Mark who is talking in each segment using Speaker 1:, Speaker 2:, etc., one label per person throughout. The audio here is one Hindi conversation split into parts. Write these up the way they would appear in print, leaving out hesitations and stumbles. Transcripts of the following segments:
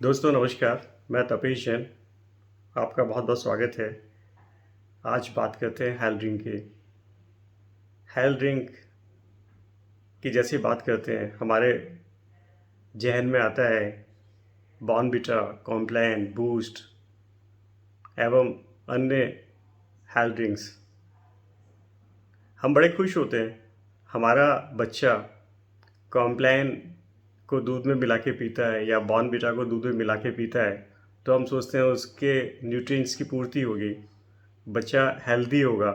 Speaker 1: दोस्तों नमस्कार। मैं तपेश जैन, आपका बहुत बहुत स्वागत है। आज बात करते हैं हेल्थ ड्रिंक की। हेल्थ ड्रिंक की जैसी बात करते हैं हमारे जहन में आता है बॉर्नविटा, कॉम्प्लान, बूस्ट एवं अन्य हेल्थ ड्रिंक्स। हम बड़े खुश होते हैं हमारा बच्चा कॉम्प्लान को दूध में मिला के पीता है या बॉर्नविटा को दूध में मिला के पीता है, तो हम सोचते हैं उसके न्यूट्रिएंट्स की पूर्ति होगी, बच्चा हेल्दी होगा,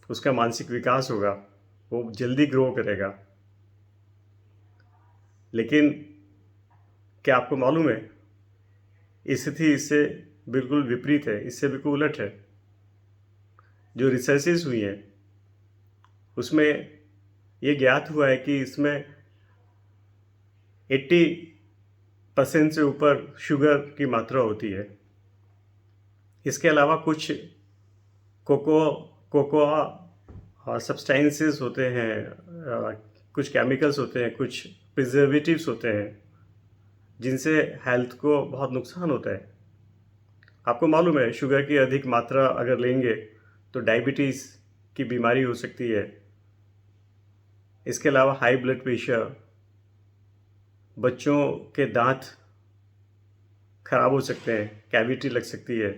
Speaker 1: उसका मानसिक विकास होगा, वो जल्दी ग्रो करेगा। लेकिन क्या आपको मालूम है स्थिति इससे बिल्कुल विपरीत है, इससे बिल्कुल उलट है। जो रिसर्चेस हुई हैं उसमें ये ज्ञात हुआ है कि इसमें 80% से ऊपर शुगर की मात्रा होती है। इसके अलावा कुछ कोकोआ सब्सटेंसेस होते हैं, कुछ केमिकल्स होते हैं, कुछ प्रिजर्वेटिव्स होते हैं जिनसे हेल्थ को बहुत नुकसान होता है। आपको मालूम है शुगर की अधिक मात्रा अगर लेंगे तो डायबिटीज़ की बीमारी हो सकती है। इसके अलावा हाई ब्लड प्रेशर, बच्चों के दांत खराब हो सकते हैं, कैविटी लग सकती है।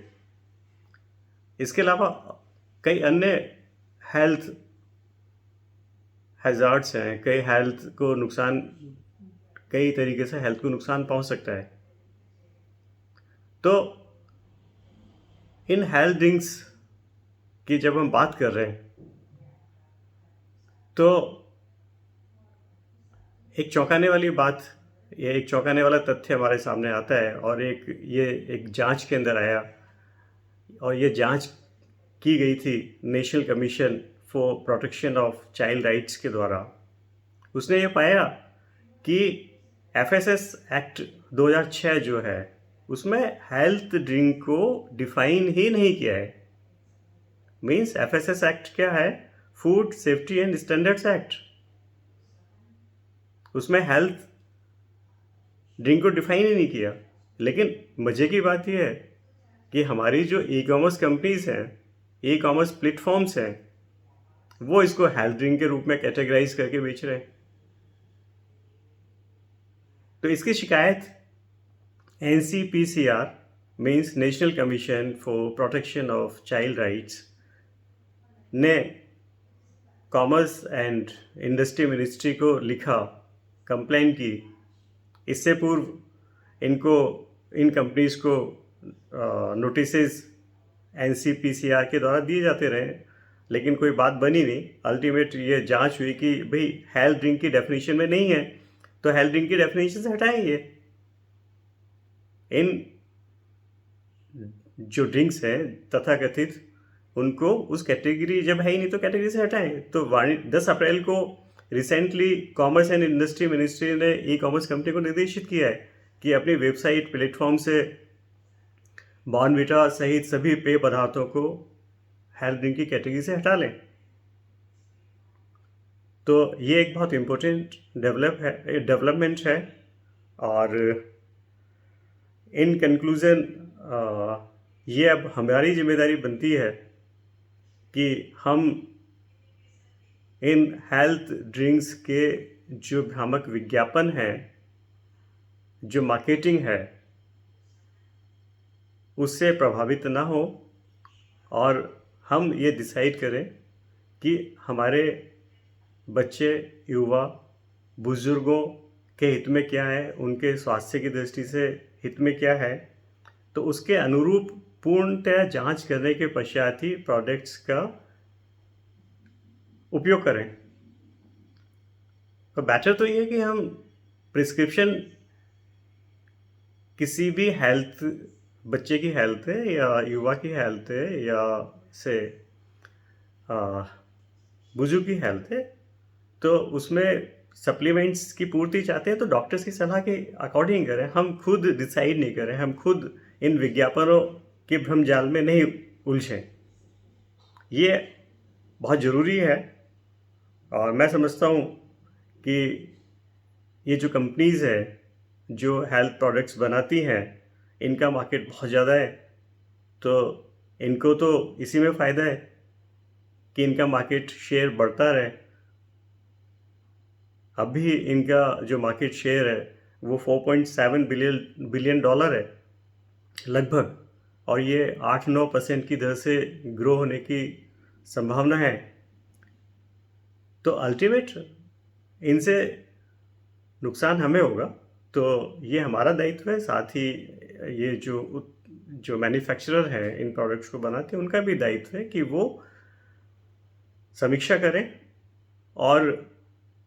Speaker 1: इसके अलावा कई अन्य हेल्थ हैज़ार्ड्स हैं, कई तरीके से हेल्थ को नुकसान पहुंच सकता है। तो इन हेल्थ ड्रिंक्स की जब हम बात कर रहे हैं तो एक चौंकाने वाली बात, ये एक चौंकाने वाला तथ्य हमारे सामने आता है और ये एक जांच के अंदर आया और ये जांच की गई थी national commission for protection of child rights के द्वारा। उसने ये पाया कि एफएसएस एक्ट 2006 जो है उसमें हेल्थ ड्रिंक को डिफाइन ही नहीं किया है। मीन्स एफएसएस एक्ट क्या है? Food safety and standards act. उसमें हेल्थ ड्रिंक को डिफाइन ही नहीं किया। लेकिन मज़े की बात यह है कि हमारी जो ई कॉमर्स कंपनीज हैं, ई कॉमर्स प्लेटफॉर्म्स हैं, वो इसको हेल्थ ड्रिंक के रूप में कैटेगराइज करके बेच रहे हैं। तो इसकी शिकायत NCPCR means national commission for protection of child rights ने कॉमर्स एंड इंडस्ट्री मिनिस्ट्री को लिखा, कंप्लेंट की। इससे पूर्व इन कंपनीज को नोटिसेस NCPCR के द्वारा दिए जाते रहे, लेकिन कोई बात बनी नहीं। अल्टीमेट ये जांच हुई कि भाई हेल्थ ड्रिंक की डेफिनेशन में नहीं है, तो हेल्थ ड्रिंक की डेफिनेशन से हटाएंगे। इन जो ड्रिंक्स हैं तथाकथित, उनको उस कैटेगरी जब है ही नहीं तो कैटेगरी से हटाएं। तो 10 अप्रैल को recently commerce and industry ministry ने ई कॉमर्स कंपनी को निर्देशित किया है कि अपनी वेबसाइट प्लेटफॉर्म से बॉर्नविटा सहित सभी पेय पदार्थों को हेल्थ ड्रिंक की कैटेगरी से हटा लें। तो ये एक बहुत इम्पोर्टेंट डेवलपमेंट है। और इन कंक्लूज़न ये अब हमारी जिम्मेदारी बनती है कि हम इन हेल्थ ड्रिंक्स के जो भ्रामक विज्ञापन हैं, जो मार्केटिंग है, उससे प्रभावित ना हो और हम ये डिसाइड करें कि हमारे बच्चे, युवा, बुज़ुर्गों के हित में क्या है, उनके स्वास्थ्य की दृष्टि से हित में क्या है, तो उसके अनुरूप पूर्णतः जांच करने के पश्चात ही प्रोडक्ट्स का उपयोग करें। तो बेटर तो ये है कि हम प्रिस्क्रिप्शन किसी भी हेल्थ, बच्चे की हेल्थ है या युवा की हेल्थ है या से बुजुर्ग की हेल्थ है, तो उसमें सप्लीमेंट्स की पूर्ति चाहते हैं तो डॉक्टर्स की सलाह के अकॉर्डिंग करें। हम खुद डिसाइड नहीं करें, हम खुद इन विज्ञापनों के भ्रमजाल में नहीं उलझें। ये बहुत ज़रूरी है। और मैं समझता हूँ कि ये जो कंपनीज़ है जो हेल्थ प्रोडक्ट्स बनाती हैं इनका मार्केट बहुत ज़्यादा है, तो इनको तो इसी में फ़ायदा है कि इनका मार्केट शेयर बढ़ता रहे। अभी इनका जो मार्केट शेयर है वो 4.7 बिलियन डॉलर है लगभग, और ये 8-9% की दर से ग्रो होने की संभावना है। तो अल्टीमेट इनसे नुकसान हमें होगा, तो ये हमारा दायित्व है। साथ ही ये जो मैन्युफैक्चरर हैं इन प्रोडक्ट्स को बनाते हैं उनका भी दायित्व है कि वो समीक्षा करें और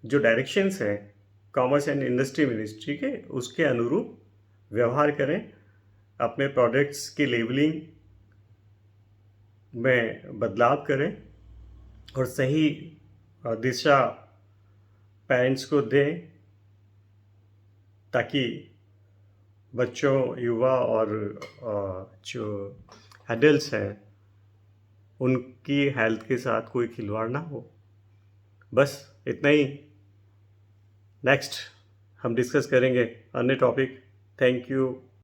Speaker 1: जो डायरेक्शंस हैं कॉमर्स एंड इंडस्ट्री मिनिस्ट्री के उसके अनुरूप व्यवहार करें, अपने प्रोडक्ट्स की लेबलिंग में बदलाव करें और सही दिशा पेरेंट्स को दें, ताकि बच्चों, युवा और जो एडल्ट्स हैं उनकी हेल्थ के साथ कोई खिलवाड़ ना हो। बस इतना ही। नेक्स्ट हम डिस्कस करेंगे अन्य टॉपिक। Thank you.